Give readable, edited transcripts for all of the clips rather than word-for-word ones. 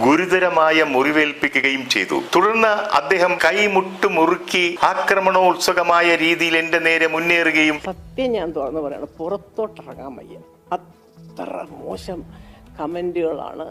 ഗുരുതരമായ മുറിവേൽപ്പിക്കുകയും ചെയ്തു. തുടർന്ന് അദ്ദേഹം കൈമുട്ട് മുറുക്കി ആക്രമണോത്സുകമായ രീതിയിൽ എന്റെ നേരെ മുന്നേറുകയും സത്യം ഞാൻ തുറന്നു പറയണം, പുറത്തോട്ടിറങ്ങാൻ വയ്യ, അത്ര മോശം കമന്റുകളാണ്.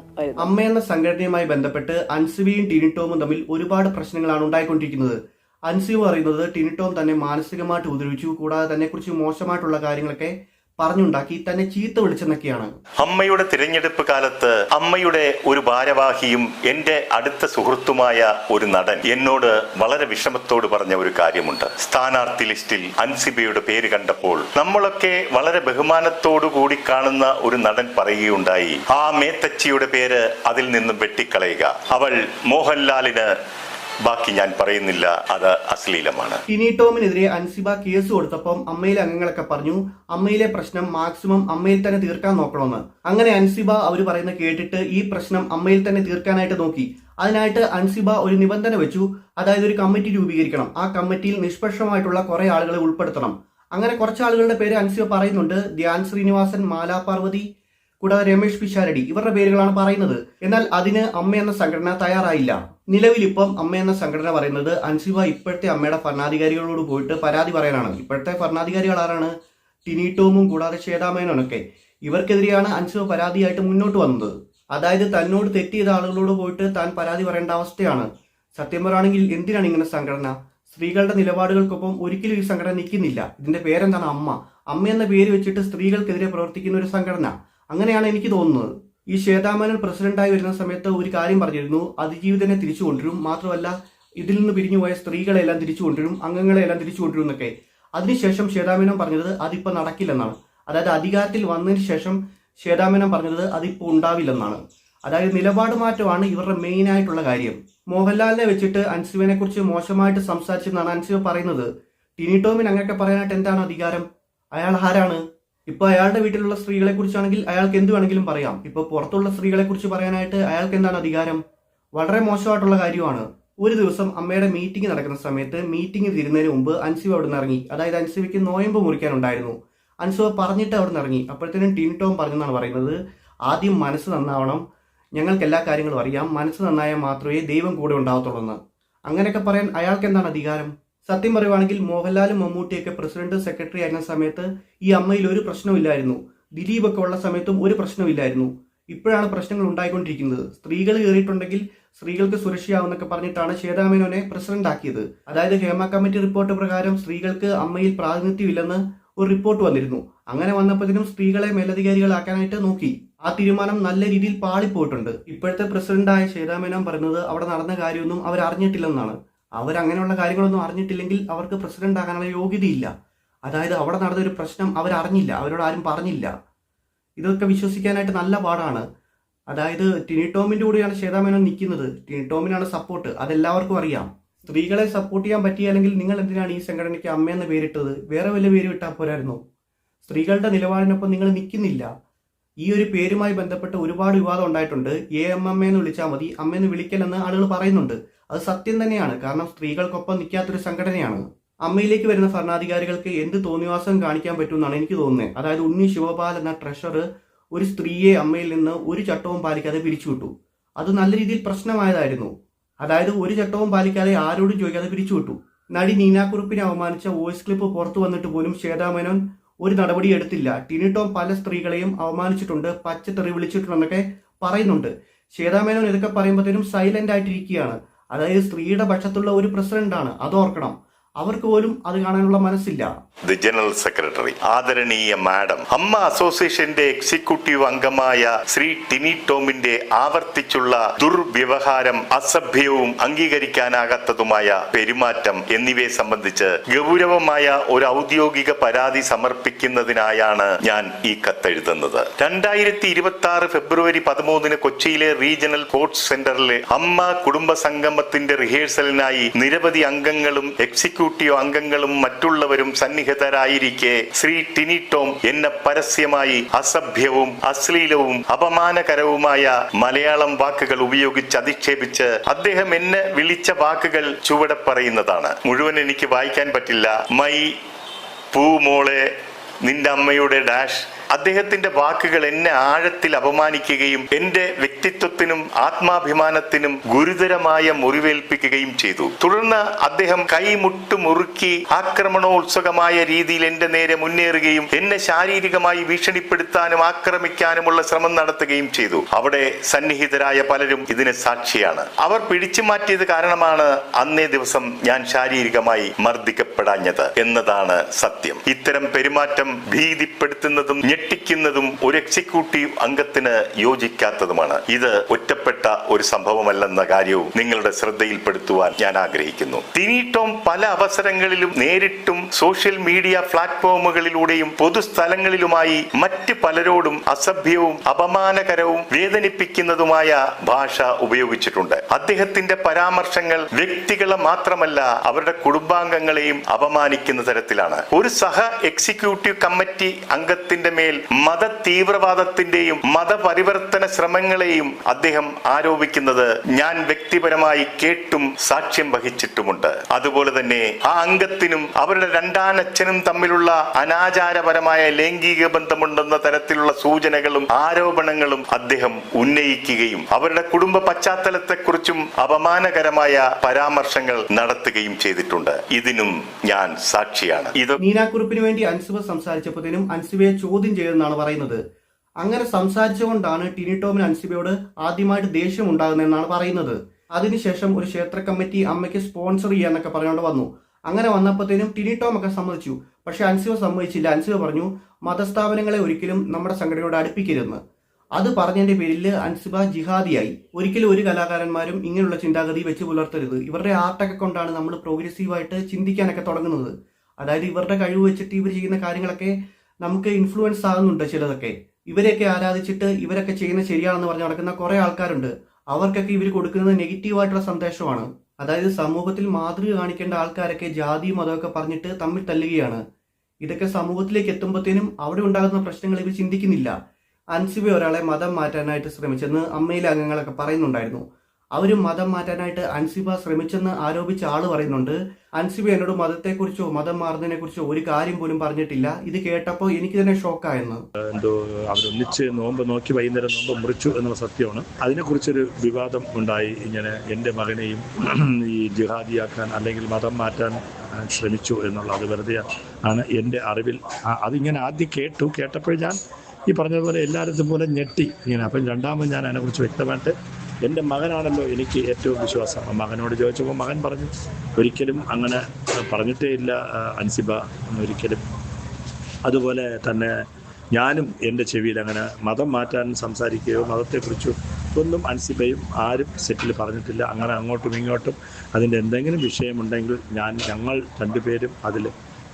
അമ്മ എന്ന സംഘടനയുമായി ബന്ധപ്പെട്ട് അൻസിബയും ടിനി ടോമും തമ്മിൽ ഒരുപാട് പ്രശ്നങ്ങളാണ് ഉണ്ടായിക്കൊണ്ടിരിക്കുന്നത്. അൻസിബ പറയുന്നത് ടിനി ടോം തന്നെ മാനസികമായിട്ട് ഉപദ്രവിച്ചു, കൂടാതെ തന്നെ കുറിച്ച് മോശമായിട്ടുള്ള കാര്യങ്ങളൊക്കെ പറഞ്ഞുണ്ടാക്കി തന്നെ ചീത്ത വിളിച്ചെന്നൊക്കെയാണ്. അമ്മയുടെ തിരഞ്ഞെടുപ്പ് കാലത്ത് അമ്മയുടെ ഒരു ഭാരവാഹിയും എന്റെ അടുത്ത സുഹൃത്തുമായ ഒരു നടൻ എന്നോട് വളരെ വിഷമത്തോട് പറഞ്ഞ ഒരു കാര്യമുണ്ട്. സ്ഥാനാർത്ഥി ലിസ്റ്റിൽ അൻസിബയുടെ പേര് കണ്ടപ്പോൾ നമ്മളൊക്കെ വളരെ ബഹുമാനത്തോടു കൂടി കാണുന്ന ഒരു നടൻ പറയുകയുണ്ടായി, ആ മേത്തച്ചിയുടെ പേര് അതിൽ നിന്നും വെട്ടിക്കളയുക, അവൾ മോഹൻലാലിന്. ബാക്കി ഞാൻ പറയുന്നില്ല, അത് അശ്ലീലമാണ്. ടിനി ടോമിനെതിരെ അൻസിബ കേസ് കൊടുത്തപ്പം അമ്മയിലെ അംഗങ്ങളൊക്കെ പറഞ്ഞു അമ്മയിലെ പ്രശ്നം മാക്സിമം അമ്മയിൽ തന്നെ തീർക്കാൻ നോക്കണമെന്ന്. അങ്ങനെ അൻസിബ അവർ പറയുന്നത് കേട്ടിട്ട് ഈ പ്രശ്നം അമ്മയിൽ തന്നെ തീർക്കാനായിട്ട് നോക്കി. അതിനായിട്ട് അൻസിബ ഒരു നിബന്ധന വെച്ചു, അതായത് ഒരു കമ്മിറ്റി രൂപീകരിക്കണം, ആ കമ്മിറ്റിയിൽ നിഷ്പക്ഷമായിട്ടുള്ള കുറെ ആളുകളെ ഉൾപ്പെടുത്തണം. അങ്ങനെ കുറച്ച് ആളുകളുടെ പേര് അൻസിബ പറയുന്നുണ്ട്. ധ്യാൻ ശ്രീനിവാസൻ, മാലാ പാർവതി, കൂടാതെ രമേഷ് പിഷാരടി, ഇവരുടെ പേരുകളാണ് പറയുന്നത്. എന്നാൽ അതിന് അമ്മ എന്ന സംഘടന തയ്യാറായില്ല. നിലവിൽ ഇപ്പം അമ്മ എന്ന സംഘടന പറയുന്നത് അൻസിബ ഇപ്പോഴത്തെ അമ്മയുടെ ഭരണാധികാരികളോട് പോയിട്ട് പരാതി പറയാനാണ്. ഇപ്പോഴത്തെ ഭരണാധികാരികൾ ആരാണ്? ടിനി ടോമും കൂടാതെ ശ്വേതാ മേനോനൊക്കെ. ഇവർക്കെതിരെയാണ് അൻസിബ പരാതിയായിട്ട് മുന്നോട്ട് വന്നത്. അതായത് തന്നോട് തെറ്റ് ചെയ്ത ആളുകളോട് പോയിട്ട് താൻ പരാതി പറയേണ്ട അവസ്ഥയാണ്. സത്യം പറയുകയാണെങ്കിൽ എന്തിനാണ് ഇങ്ങനെ സംഘടന? സ്ത്രീകളുടെ നിലപാടുകൾക്കൊപ്പം ഒരിക്കലും ഈ സംഘടന നിൽക്കുന്നില്ല. ഇതിന്റെ പേരെന്താണ്? അമ്മ എന്ന പേര് വെച്ചിട്ട് സ്ത്രീകൾക്കെതിരെ പ്രവർത്തിക്കുന്ന ഒരു സംഘടന. അങ്ങനെയാണ് എനിക്ക് തോന്നുന്നത്. ഈ ശ്വേതാ മേനോൻ പ്രസിഡന്റായി വരുന്ന സമയത്ത് ഒരു കാര്യം പറഞ്ഞിരുന്നു, അതിജീവിതനെ തിരിച്ചു കൊണ്ടുവരും, മാത്രമല്ല ഇതിൽ നിന്ന് പിരിഞ്ഞുപോയ സ്ത്രീകളെല്ലാം തിരിച്ചു കൊണ്ടുവരും, അംഗങ്ങളെല്ലാം തിരിച്ചു കൊണ്ടുവരും എന്നൊക്കെ. അതിനുശേഷം ശ്വേതാ മേനോൻ പറഞ്ഞത് അതിപ്പോൾ നടക്കില്ലെന്നാണ്. അതായത് അധികാരത്തിൽ വന്നതിന് ശേഷം ശ്വേതാ മേനോൻ പറഞ്ഞത് അതിപ്പോൾ ഉണ്ടാവില്ലെന്നാണ്. അതായത് നിലപാട് മാറ്റമാണ് ഇവരുടെ മെയിൻ ആയിട്ടുള്ള കാര്യം. മോഹൻലാലിനെ വെച്ചിട്ട് അൻസിബിനെ കുറിച്ച് മോശമായിട്ട് സംസാരിച്ചെന്നാണ് അൻസിബ പറയുന്നത്. ടിനി ടോമിന് അങ്ങനെയൊക്കെ പറയാനായിട്ട് എന്താണ് അധികാരം? അയാൾ ആരാണ്? ഇപ്പൊ അയാളുടെ വീട്ടിലുള്ള സ്ത്രീകളെ കുറിച്ചാണെങ്കിൽ അയാൾക്ക് എന്ത് വേണമെങ്കിലും പറയാം. ഇപ്പൊ പുറത്തുള്ള സ്ത്രീകളെ കുറിച്ച് പറയാനായിട്ട് അയാൾക്ക് എന്താണ് അധികാരം? വളരെ മോശമായിട്ടുള്ള കാര്യമാണ്. ഒരു ദിവസം അമ്മയുടെ മീറ്റിംഗ് നടക്കുന്ന സമയത്ത് മീറ്റിംഗ് തീരുന്നതിന് മുമ്പ് അൻസിബ അവിടെ നിന്ന് ഇറങ്ങി. അതായത് അൻസിബയ്ക്ക് നോയമ്പ് മുറിക്കാനുണ്ടായിരുന്നു. അൻസിബ പറഞ്ഞിട്ട് അവിടെ നിന്ന് ഇറങ്ങി. അപ്പോഴത്തേനും ടിനി ടോം പറഞ്ഞെന്നാണ് പറയുന്നത്, ആദ്യം മനസ്സ് നന്നാവണം, ഞങ്ങൾക്ക് എല്ലാ കാര്യങ്ങളും അറിയാം, മനസ്സ് നന്നായാൽ മാത്രമേ ദൈവം കൂടെ ഉണ്ടാവത്തുള്ളൂ എന്ന്. അങ്ങനെയൊക്കെ പറയാൻ അയാൾക്ക് എന്താണ് അധികാരം? സത്യം പറയുവാണെങ്കിൽ മോഹൻലാലും മമ്മൂട്ടിയൊക്കെ പ്രസിഡന്റ് സെക്രട്ടറി ആയിരുന്ന സമയത്ത് ഈ അമ്മയിൽ ഒരു പ്രശ്നമില്ലായിരുന്നു. ദിലീപൊക്കെ ഉള്ള സമയത്തും ഒരു പ്രശ്നമില്ലായിരുന്നു. ഇപ്പോഴാണ് പ്രശ്നങ്ങൾ ഉണ്ടായിക്കൊണ്ടിരിക്കുന്നത്. സ്ത്രീകൾ കയറിയിട്ടുണ്ടെങ്കിൽ സ്ത്രീകൾക്ക് സുരക്ഷയാവുന്നൊക്കെ പറഞ്ഞിട്ടാണ് ശ്വേതാ മേനോനെ പ്രസിഡന്റ് ആക്കിയത്. അതായത് ഹേമ കമ്മിറ്റി റിപ്പോർട്ട് പ്രകാരം സ്ത്രീകൾക്ക് അമ്മയിൽ പ്രാതിനിധ്യമില്ലെന്ന് ഒരു റിപ്പോർട്ട് വന്നിരുന്നു. അങ്ങനെ വന്നപ്പോഴത്തേനും സ്ത്രീകളെ മേലധികാരികളാക്കാനായിട്ട് നോക്കി. ആ തീരുമാനം നല്ല രീതിയിൽ പാളിപ്പോയിട്ടുണ്ട്. ഇപ്പോഴത്തെ പ്രസിഡന്റായ ശ്വേതാ മേനോൻ പറയുന്നത് അവിടെ നടന്ന കാര്യമൊന്നും അവർ അറിഞ്ഞിട്ടില്ലെന്നാണ്. അവരങ്ങനെയുള്ള കാര്യങ്ങളൊന്നും അറിഞ്ഞിട്ടില്ലെങ്കിൽ അവർക്ക് പ്രസിഡന്റ് ആകാനുള്ള യോഗ്യതയില്ല. അതായത് അവിടെ നടന്നൊരു പ്രശ്നം അവരറിഞ്ഞില്ല, അവരോട് ആരും പറഞ്ഞില്ല. ഇതൊക്കെ വിശ്വസിക്കാനായിട്ട് നല്ല പാടാണ്. അതായത് ടിനി ടോമിന്റെ കൂടെയാണ് ശ്വേതാ മേനോൻ നിൽക്കുന്നത്. ടിനി ടോമിനാണ് സപ്പോർട്ട്, അതെല്ലാവർക്കും അറിയാം. സ്ത്രീകളെ സപ്പോർട്ട് ചെയ്യാൻ പറ്റിയാലെങ്കിൽ നിങ്ങൾ എന്തിനാണ് ഈ സംഘടനയ്ക്ക് അമ്മയെന്ന് പേരിട്ടത്? വേറെ വല്ല പേര് വിട്ടാൽ പോരായിരുന്നു. സ്ത്രീകളുടെ നിലപാടിനൊപ്പം നിങ്ങൾ നിൽക്കുന്നില്ല. ഈ ഒരു പേരുമായി ബന്ധപ്പെട്ട് ഒരുപാട് വിവാദം ഉണ്ടായിട്ടുണ്ട്. AMM എന്ന് വിളിച്ചാൽ മതി, അമ്മയെന്ന് വിളിക്കലെന്ന് ആളുകൾ പറയുന്നുണ്ട്. അത് സത്യം തന്നെയാണ്. കാരണം സ്ത്രീകൾക്കൊപ്പം നിൽക്കാത്തൊരു സംഘടനയാണ്. അമ്മയിലേക്ക് വരുന്ന ഭരണാധികാരികൾക്ക് എന്ത് തോന്നിവാസം കാണിക്കാൻ പറ്റുമെന്നാണ് എനിക്ക് തോന്നുന്നത്. അതായത് ഉണ്ണി ശിവപാൽ എന്ന ട്രഷറർ ഒരു സ്ത്രീയെ അമ്മയിൽ നിന്ന് ഒരു ചട്ടവും പാലിക്കാതെ പിരിച്ചുവിട്ടു. അത് നല്ല രീതിയിൽ പ്രശ്നമായതായിരുന്നു. അതായത് ഒരു ചട്ടവും പാലിക്കാതെ ആരോടും ചോദിക്കാതെ പിരിച്ചുവിട്ടു. നടി നീനാക്കുറുപ്പിനെ അവമാനിച്ച വോയിസ് ക്ലിപ്പ് പുറത്തു വന്നിട്ട് പോലും ശ്വേതാ മേനോൻ ഒരു നടപടി എടുത്തില്ല. ടിനി ടോം പല സ്ത്രീകളെയും അവമാനിച്ചിട്ടുണ്ട്, പച്ചത്തെറി വിളിച്ചിട്ടുണ്ടെന്നൊക്കെ പറയുന്നുണ്ട്. ശ്വേതാ മേനോൻ ഇതൊക്കെ പറയുമ്പോഴത്തേനും സൈലന്റ് ആയിട്ടിരിക്കുകയാണ്. അതായത് സ്ത്രീയുടെ പക്ഷത്തുള്ള ഒരു പ്രസിഡന്റാണ്, അതോർക്കണം. അവർക്ക് പോലും അത് കാണാനുള്ള മനസ്സില്ല. ദി ജനറൽ സെക്രട്ടറി, ആദരണീയ മാഡം, അമ്മ അസോസിയേഷന്റെ എക്സിക്യൂട്ടീവ് അംഗമായ ശ്രീ ടിനി ടോമിന്റെ ആവർത്തിച്ചുള്ള ദുർവ്യവഹാരം, അസഭ്യവും അംഗീകരിക്കാനാകാത്തതുമായ പെരുമാറ്റം എന്നിവയെ സംബന്ധിച്ച് ഗൗരവമായ ഒരു ഔദ്യോഗിക പരാതി സമർപ്പിക്കുന്നതിനായാണ് ഞാൻ ഈ കത്തെഴുതുന്നത്. 2026 ഫെബ്രുവരി 13 കൊച്ചിയിലെ റീജിയണൽ സ്പോർട്സ് സെന്ററിലെ അമ്മ കുടുംബ സംഗമത്തിന്റെ റിഹേഴ്സലിനായി നിരവധി അംഗങ്ങളും എക്സിക്യൂട്ടീവ് അംഗങ്ങളും മറ്റുള്ളവരും സന്നിഹിതരായിരിക്കെ ശ്രീ ടിനി ടോം എന്നെ പരസ്യമായി അസഭ്യവും അശ്ലീലവും അപമാനകരവുമായ മലയാളം വാക്കുകൾ ഉപയോഗിച്ച് അധിക്ഷേപിച്ച് അദ്ദേഹം എന്നെ വിളിച്ച വാക്കുകൾ ചുവടെ പറയുന്നതാണ്. മുഴുവൻ എനിക്ക് വായിക്കാൻ പറ്റില്ല. മൈ പൂ മോളെ, നിന്റെ അമ്മയുടെ ഡാഷ് അദ്ദേഹത്തിന്റെ വാക്കുകൾ എന്നെ ആഴത്തിൽ അപമാനിക്കുകയും എന്റെ വ്യക്തിത്വത്തിനും ആത്മാഭിമാനത്തിനും ഗുരുതരമായ മുറിവേൽപ്പിക്കുകയും ചെയ്തു. തുടർന്ന് അദ്ദേഹം കൈമുട്ട് മുറുക്കി ആക്രമണോത്സുകമായ രീതിയിൽ എന്റെ നേരെ മുന്നേറുകയും എന്നെ ശാരീരികമായി ഭീഷണിപ്പെടുത്താനും ആക്രമിക്കാനുമുള്ള ശ്രമം നടത്തുകയും ചെയ്തു. അവിടെ സന്നിഹിതരായ പലരും ഇതിന് സാക്ഷിയാണ്. അവർ പിടിച്ചു മാറ്റിയത് കാരണമാണ് അന്നേ ദിവസം ഞാൻ ശാരീരികമായി മർദ്ദിക്കപ്പെടാഞ്ഞത് എന്നതാണ് സത്യം. ഇത്തരം പെരുമാറ്റം ഭീതിപ്പെടുത്തുന്നതും ഞെട്ടിക്കുന്നതും ഒരു എക്സിക്യൂട്ടീവ് അംഗത്തിന് യോജിക്കാത്തതുമാണ്. ഇത് ഒറ്റപ്പെട്ട ഒരു സംഭവമല്ലെന്ന കാര്യവും നിങ്ങളുടെ ശ്രദ്ധയിൽപ്പെടുത്തുവാൻ ഞാൻ ആഗ്രഹിക്കുന്നു. ടിനി ടോം പല അവസരങ്ങളിലും നേരിട്ടും സോഷ്യൽ മീഡിയ പ്ലാറ്റ്ഫോമുകളിലൂടെയും പൊതുസ്ഥലങ്ങളിലുമായി മറ്റ് പലരോടും അസഭ്യവും അപമാനകരവും വേദനിപ്പിക്കുന്നതുമായ ഭാഷ ഉപയോഗിച്ചിട്ടുണ്ട്. അദ്ദേഹത്തിന്റെ പരാമർശങ്ങൾ വ്യക്തികളെ മാത്രമല്ല അവരുടെ കുടുംബാംഗങ്ങളെയും അപമാനിക്കുന്ന തരത്തിലാണ്. ഒരു സഹ എക്സിക്യൂട്ടീവ് കമ്മിറ്റി അംഗത്തിന്റെ മേൽ മത തീവ്രവാദത്തിന്റെയും മതപരിവർത്തന ശ്രമങ്ങളെയും അദ്ദേഹം ആരോപിക്കുന്നത് ഞാൻ വ്യക്തിപരമായി കേട്ടും സാക്ഷ്യം വഹിച്ചിട്ടുമുണ്ട്. അതുപോലെ തന്നെ ആ അംഗത്തിനും അവരുടെ രണ്ടാനച്ഛനും തമ്മിലുള്ള അനാചാരപരമായ ലൈംഗിക ബന്ധമുണ്ടെന്ന തരത്തിലുള്ള സൂചനകളും ആരോപണങ്ങളും അദ്ദേഹം ഉന്നയിക്കുകയും അവരുടെ കുടുംബ പശ്ചാത്തലത്തെക്കുറിച്ചും അപമാനകരമായ പരാമർശങ്ങൾ നടത്തുകയും ചെയ്തിട്ടുണ്ട്. ഇതിനും ഞാൻ സാക്ഷിയാണ്. ഇത് നീനാക്കുറിപ്പിന് വേണ്ടി അൻസിബ സംസാരിച്ചപ്പോഴത്തേനും അൻസിബയെ ചോദ്യം ചെയ്തെന്നാണ് പറയുന്നത്. അങ്ങനെ സംസാരിച്ചുകൊണ്ടാണ് ടിനി ടോമിന് അൻസിബയോട് ആദ്യമായിട്ട് ദേഷ്യം ഉണ്ടാകുന്നതെന്നാണ് പറയുന്നത്. അതിനുശേഷം ഒരു ക്ഷേത്ര കമ്മിറ്റി അമ്മയ്ക്ക് സ്പോൺസർ ചെയ്യാന്നൊക്കെ പറഞ്ഞുകൊണ്ട് വന്നു. അങ്ങനെ വന്നപ്പോഴത്തേനും ടിനി ടോം ഒക്കെ സമ്മതിച്ചു. പക്ഷെ അൻസിബ സമ്മതിച്ചില്ല. അൻസിബ പറഞ്ഞു മതസ്ഥാപനങ്ങളെ ഒരിക്കലും നമ്മുടെ സംഘടനയോട് അടുപ്പിക്കരുതെന്ന്. അത് പറഞ്ഞതിന്റെ പേരിൽ അൻസിബ ജിഹാദിയായി. ഒരിക്കലും ഒരു കലാകാരന്മാരും ഇങ്ങനെയുള്ള ചിന്താഗതി വെച്ച് പുലർത്തരുത്. ഇവരുടെ ആർട്ടൊക്കെ കൊണ്ടാണ് നമ്മൾ പ്രോഗ്രസീവായിട്ട് ചിന്തിക്കാനൊക്കെ തുടങ്ങുന്നത്. അതായത് ഇവരുടെ കഴിവ് വെച്ചിട്ട് ഇവർ ചെയ്യുന്ന കാര്യങ്ങളൊക്കെ നമുക്ക് ഇൻഫ്ലുവൻസ് ആകുന്നുണ്ട്. ചിലതൊക്കെ ഇവരെയൊക്കെ ആരാധിച്ചിട്ട് ഇവരൊക്കെ ചെയ്യുന്ന ശരിയാണെന്ന് പറഞ്ഞ് നടക്കുന്ന കുറെ ആൾക്കാരുണ്ട്. അവർക്കൊക്കെ ഇവർ കൊടുക്കുന്നത് നെഗറ്റീവായിട്ടുള്ള സന്ദേശമാണ്. അതായത് സമൂഹത്തിൽ മാതൃക കാണിക്കേണ്ട ആൾക്കാരൊക്കെ ജാതി മതമൊക്കെ പറഞ്ഞിട്ട് തമ്മിൽ തല്ലുകയാണ്. ഇതൊക്കെ സമൂഹത്തിലേക്ക് എത്തുമ്പോഴത്തേനും അവിടെ ഉണ്ടാകുന്ന പ്രശ്നങ്ങൾ ഇവർ ചിന്തിക്കുന്നില്ല. അൻസിബ ഒരാളെ മതം മാറ്റാനായിട്ട് ശ്രമിച്ചെന്ന് അമ്മയിലെ അംഗങ്ങളൊക്കെ പറയുന്നുണ്ടായിരുന്നു. അവർ മതം മാറ്റാനായിട്ട് അൻസിബ ശ്രമിച്ചെന്ന് ആരോപിച്ച ആള് പറയുന്നുണ്ട്, അൻസിബ എന്നോട് മതത്തെക്കുറിച്ചോ മതം മാറുന്നതിനെ കുറിച്ചോ ഒരു കാര്യം പോലും പറഞ്ഞിട്ടില്ല. ഇത് കേട്ടപ്പോൾ എനിക്ക് തന്നെ ഷോക്കായെന്ന്. എന്തോ അവരൊന്നിച്ച് നോമ്പ് നോക്കി വൈകുന്നേരം നോമ്പ് മുറിച്ചു എന്നുള്ള സത്യമാണ്. അതിനെക്കുറിച്ചൊരു വിവാദം ഉണ്ടായി. ഇങ്ങനെ എൻ്റെ മകനെയും ഈ ജിഹാദിയാക്കാൻ അല്ലെങ്കിൽ മതം മാറ്റാൻ ശ്രമിച്ചു എന്നുള്ള അത് വെറുതെ ആണ് എൻ്റെ അറിവിൽ. അതിങ്ങനെ ആദ്യം കേട്ടപ്പോൾ ഞാൻ ഈ പറഞ്ഞതുപോലെ എല്ലായിടത്തും പോലെ ഞെട്ടി ഇങ്ങനെ. അപ്പം രണ്ടാമത് ഞാൻ അതിനെക്കുറിച്ച് വ്യക്തമായിട്ട് എൻ്റെ മകനാണല്ലോ എനിക്ക് ഏറ്റവും വിശ്വാസം. മകനോട് ചോദിച്ചപ്പോൾ മകൻ പറഞ്ഞു ഒരിക്കലും അങ്ങനെ പറഞ്ഞിട്ടേ ഇല്ല അൻസിബ ഒരിക്കലും. അതുപോലെ തന്നെ ഞാനും എൻ്റെ ചെവിയിൽ അങ്ങനെ മതം മാറ്റാൻ സംസാരിക്കുകയോ മതത്തെക്കുറിച്ചോ ഒന്നും അൻസിബയും ആരും സെറ്റിൽ പറഞ്ഞിട്ടില്ല. അങ്ങനെ അങ്ങോട്ടും ഇങ്ങോട്ടും അതിൻ്റെ എന്തെങ്കിലും വിഷയമുണ്ടെങ്കിൽ ഞങ്ങൾ രണ്ടുപേരും അതിൽ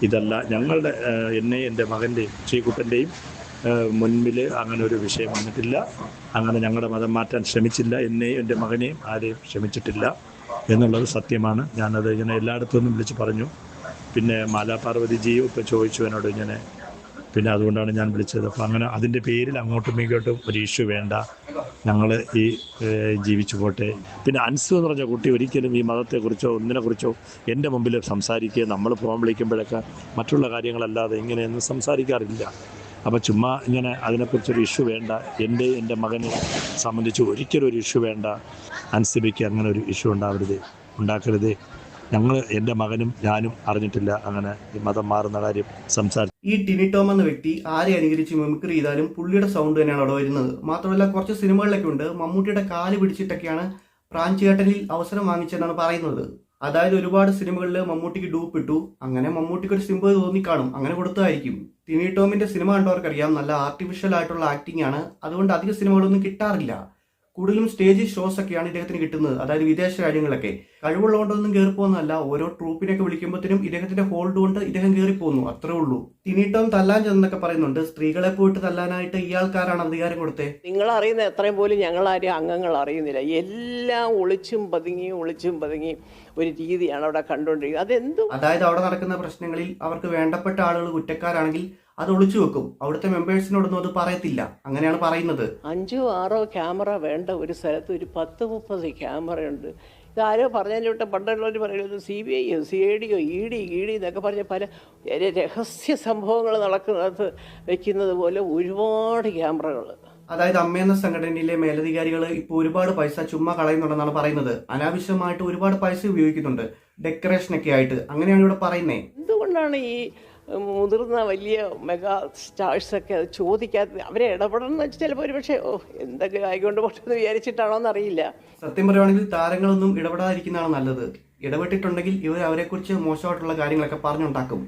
ഇതല്ല ഞങ്ങളുടെ എന്നെയും എൻ്റെ മകൻ്റെയും ശ്രീകുട്ടൻ്റെയും മുൻപിൽ അങ്ങനെ ഒരു വിഷയം വന്നിട്ടില്ല. അങ്ങനെ ഞങ്ങളുടെ മതം മാറ്റാൻ ശ്രമിച്ചില്ല. എന്നെയും എൻ്റെ മകനെയും ആരെയും ശ്രമിച്ചിട്ടില്ല എന്നുള്ളത് സത്യമാണ്. ഞാനത് ഇങ്ങനെ എല്ലായിടത്തുനിന്നും വിളിച്ച് പറഞ്ഞു. പിന്നെ മാലാപാർവതിജിയും ഇപ്പോൾ ചോദിച്ചു എന്നോട് ഇങ്ങനെ. പിന്നെ അതുകൊണ്ടാണ് ഞാൻ വിളിച്ചത്. അപ്പോൾ അങ്ങനെ അതിൻ്റെ പേരിൽ അങ്ങോട്ടും ഇങ്ങോട്ടും ഒരു ഇഷ്യൂ വേണ്ട, ഞങ്ങൾ ഈ ജീവിച്ചു പോട്ടെ. പിന്നെ അൻസു എന്ന് പറഞ്ഞ കുട്ടി ഒരിക്കലും ഈ മതത്തെക്കുറിച്ചോ ഒന്നിനെക്കുറിച്ചോ എൻ്റെ മുമ്പിൽ സംസാരിക്കുക, നമ്മൾ ഫോൺ വിളിക്കുമ്പോഴൊക്കെ മറ്റുള്ള കാര്യങ്ങളല്ലാതെ ഇങ്ങനെയൊന്നും സംസാരിക്കാറില്ല. അപ്പോൾ ചുമ്മാ ഇങ്ങനെ അതിനെക്കുറിച്ചൊരു ഇഷ്യൂ വേണ്ട. എൻ്റെ മകനെ സംബന്ധിച്ച് ഒരിക്കലും ഒരു ഇഷ്യൂ വേണ്ട. അൻസിബയ്ക്ക് അങ്ങനെ ഒരു ഇഷ്യൂ ഉണ്ടാക്കരുത്. എൻ്റെ മകനും ഞാനും അറിഞ്ഞിട്ടില്ല അങ്ങനെ ഈ മതം മാറുന്ന കാര്യം സംസാരിച്ചു. ഈ ടിനി ടോം എന്ന വ്യക്തി ആരെ അനുകരിച്ച് മിമിക്രി ചെയ്താലും പുള്ളിയുടെ സൗണ്ട് തന്നെയാണ് അവിടെ വരുന്നത്. മാത്രമല്ല കുറച്ച് സിനിമകളിലൊക്കെ ഉണ്ട് മമ്മൂട്ടിയുടെ കാല് പിടിച്ചിട്ടൊക്കെയാണ് പ്രാഞ്ചേട്ടനിൽ അവസരം വാങ്ങിച്ചതെന്നാണ് പറയുന്നത്. അതായത് ഒരുപാട് സിനിമകളിൽ മമ്മൂട്ടിക്ക് ഡൂപ്പ് ഇട്ടു. അങ്ങനെ മമ്മൂട്ടിക്ക് ഒരു സിമ്പിൾ തോന്നിക്കാണും, അങ്ങനെ കൊടുത്തതായിരിക്കും. ടിനി ടോമിന്റെ സിനിമ കണ്ടവർക്കറിയാം നല്ല ആർട്ടിഫിഷ്യൽ ആയിട്ടുള്ള ആക്ടിംഗ് ആണ്. അതുകൊണ്ട് അധിക സിനിമകളൊന്നും കിട്ടാറില്ല. കൂടുതലും സ്റ്റേജ് ഷോസ് ഒക്കെയാണ് ഇദ്ദേഹത്തിന് കിട്ടുന്നത്. അതായത് വിദേശ രാജ്യങ്ങളൊക്കെ. കഴിവുള്ളതുകൊണ്ടൊന്നും കയറിപ്പോകുന്നതല്ല, ഓരോ ട്രൂപ്പിനൊക്കെ വിളിക്കുമ്പോഴത്തേനും ഇദ്ദേഹത്തിന്റെ ഹോൾഡ് കൊണ്ട് ഇദ്ദേഹം കയറിപ്പോകുന്നു, അത്രേ ഉള്ളൂ. ടിനി ടോം തല്ലാൻ ചെന്നൊക്കെ പറയുന്നുണ്ട്. സ്ത്രീകളെ പോയിട്ട് തല്ലാനായിട്ട് ഇയാൾക്കാരാണ് അധികാരം കൊടുത്തത്. നിങ്ങൾ അറിയുന്ന എത്രയും പോലും ഞങ്ങളാരും അംഗങ്ങൾ അറിയുന്നില്ല. എല്ലാം ഒളിച്ചും പതുങ്ങി ഒരു രീതിയാണ് അവിടെ കണ്ടുകൊണ്ടിരിക്കുന്നത്. അതെന്തും അതായത് അവിടെ നടക്കുന്ന പ്രശ്നങ്ങളിൽ അവർക്ക് വേണ്ടപ്പെട്ട ആളുകൾ കുറ്റക്കാരാണെങ്കിൽ അത് ഒളിച്ചു വെക്കും. അവിടുത്തെ മെമ്പേഴ്സിനോടൊന്നും അത് പറയത്തില്ല. അങ്ങനെയാണ് പറയുന്നത്. 5-6 ക്യാമറ വേണ്ട ഒരു സ്ഥലത്ത് ഒരു 10-30 ക്യാമറയുണ്ട്. ഇതാരോ പറഞ്ഞതിലോട്ട് പണ്ടുള്ളവർ പറയുന്നത് CBI യോ CID യോ ED എന്നൊക്കെ പറഞ്ഞ പല രഹസ്യ സംഭവങ്ങൾ നടക്കുന്നത് വെക്കുന്നത് പോലെ ഒരുപാട് ക്യാമറകൾ. അതായത് അമ്മയെന്ന സംഘടനയിലെ മേലധികാരികൾ ഇപ്പോൾ ഒരുപാട് പൈസ ചുമ്മാ കളയുന്നുണ്ടെന്നാണ് പറയുന്നത്. അനാവശ്യമായിട്ട് ഒരുപാട് പൈസ ഉപയോഗിക്കുന്നുണ്ട് ഡെക്കറേഷനൊക്കെ ആയിട്ട്, അങ്ങനെയാണ് ഇവിടെ പറയുന്നത്. എന്തുകൊണ്ടാണ് ഈ മുതിർന്ന വലിയ മെഗാ സ്റ്റാർസൊക്കെ അത് ചോദിക്കാത്തത്? അവരെ ഇടപെടണം എന്ന് വെച്ചാൽ ചിലപ്പോൾ ഒരു പക്ഷേ എന്തൊക്കെ ആയിക്കൊണ്ട് പോട്ടെന്ന് വിചാരിച്ചിട്ടാണോ എന്നറിയില്ല. സത്യം പറയുവാണെങ്കിൽ താരങ്ങളൊന്നും ഇടപെടാതിരിക്കുന്നതാണ് നല്ലത്. ഇടപെട്ടിട്ടുണ്ടെങ്കിൽ ഇവർ അവരെക്കുറിച്ച് മോശമായിട്ടുള്ള കാര്യങ്ങളൊക്കെ പറഞ്ഞുണ്ടാക്കും.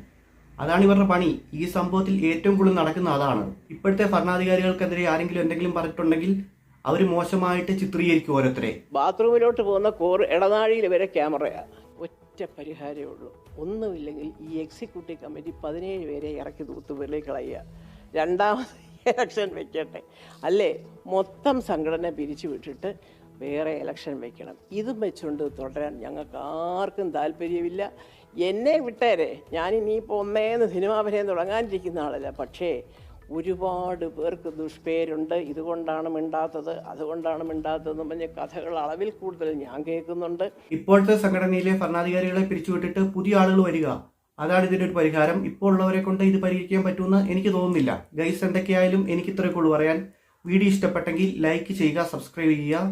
അതാണ് ഇവരുടെ പണി. ഈ സംഭവത്തിൽ ഏറ്റവും കൂടുതൽ നടക്കുന്ന അതാണ്. ഇപ്പോഴത്തെ ഭരണാധികാരികൾക്കെതിരെ ആരെങ്കിലും എന്തെങ്കിലും പറഞ്ഞിട്ടുണ്ടെങ്കിൽ അവർ മോശമായിട്ട് ചിത്രീകരിക്കും ഓരോരുത്തരെ. ബാത്റൂമിലോട്ട് പോകുന്ന ഇടനാഴിയിൽ വരെ ക്യാമറയാണ്. ഒറ്റ പരിഹാരമേ ഉള്ളൂ. ഒന്നുമില്ലെങ്കിൽ ഈ എക്സിക്യൂട്ടീവ് കമ്മിറ്റി 17 പേരെ ഇറക്കി തൂത്തുപോലെ കളയുക. രണ്ടാമത് ഇലക്ഷൻ വെക്കട്ടെ, അല്ലേ മൊത്തം സംഘടന പിരിച്ചു വിട്ടിട്ട് വേറെ ഇലക്ഷൻ വെക്കണം. ഇതും വെച്ചുകൊണ്ട് തുടരാൻ ഞങ്ങൾക്ക് ആർക്കും താല്പര്യമില്ല. എന്നെ വിട്ടേരെ, ഞാനിനിയിപ്പോൾ ഒന്നേന്ന് സിനിമാഭിനയം തുടങ്ങാനിരിക്കുന്ന ആളല്ല. പക്ഷേ ഒരുപാട് പേർക്ക് ദുഷ്പേരുണ്ട്. ഇതുകൊണ്ടാണ് മിണ്ടാത്തത്, അതുകൊണ്ടാണ് മിണ്ടാത്തതെന്ന് പറഞ്ഞ കഥകൾ അളവിൽ കൂടുതൽ ഞാൻ കേൾക്കുന്നുണ്ട്. ഇപ്പോഴത്തെ സംഘടനയിലെ ഭരണാധികാരികളെ പിരിച്ചുവിട്ടിട്ട് പുതിയ ആളുകൾ വരിക, അതാണ് ഇതിൻ്റെ ഒരു പരിഹാരം. ഇപ്പോൾ ഉള്ളവരെ കൊണ്ട് ഇത് പരിഹരിക്കാൻ പറ്റുമെന്ന് എനിക്ക് തോന്നുന്നില്ല. ഗൈസ്, എന്തൊക്കെയായാലും എനിക്ക് ഇത്രയൊക്കെ ഉള്ളൂ പറയാൻ. വീഡിയോ ഇഷ്ടപ്പെട്ടെങ്കിൽ ലൈക്ക് ചെയ്യുക, സബ്സ്ക്രൈബ് ചെയ്യുക.